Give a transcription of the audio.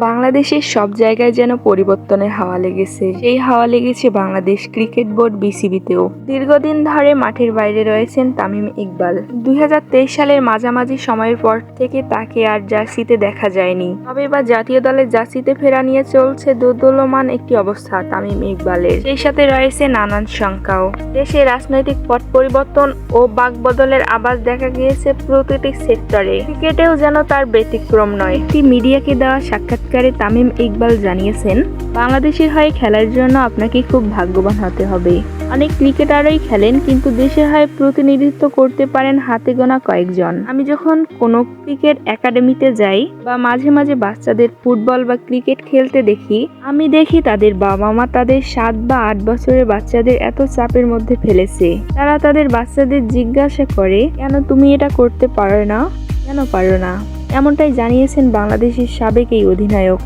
বাংলাদেশের সব জায়গায় যেন পরিবর্তনের হাওয়া লেগেছে। সেই হাওয়া লেগেছে বাংলাদেশ ক্রিকেট বোর্ড বিসিবিতেও। দীর্ঘদিন ধরে মাঠের বাইরে রয়েছেন তামিম ইকবাল। 2023 সালের মাঝামাঝি সময়ের পর থেকে তাকে আর জার্সিতে দেখা যায়নি। তবে এবার জাতীয় দলের জার্সিতে ফেরা নিয়ে চলছে দোদুল্যমান একটি অবস্থা তামিম ইকবালের। সেই সাথে রয়েছে নানান শঙ্কাও। দেশে রাজনৈতিক পট পরিবর্তন ও বাকবদলের আভাস দেখা গিয়েছে প্রতিটি সেক্টরে। ক্রিকেটেও যেন তার ব্যতিক্রম নয়। একটি মিডিয়াকে দেওয়া সাক্ষাৎকারে তামিম ইকবাল জানিয়েছেন, বাংলাদেশের হয়ে খেলার জন্য আপনাকে খুব ভাগ্যবান হতে হবে। অনেক ক্রিকেটারই খেলেন, কিন্তু দেশের হয়ে প্রতিনিধিত্ব করতে পারেন হাতে গোনা কয়েকজন। আমি যখন কোনো ক্রিকেট একাডেমিতে যাই বা মাঝে মাঝে বাচ্চাদের ফুটবল বা ক্রিকেট খেলতে দেখি, আমি দেখি তাদের বাবা মা তাদের 7 বা 8 বছরের বাচ্চাদের এত চাপের মধ্যে ফেলেছে। তারা তাদের বাচ্চাদের জিজ্ঞাসা করে, কেন তুমি এটা করতে পারো না, কেন পারো না? এমনটাই জানিয়েছেন বাংলাদেশের সাবেক এই অধিনায়ক।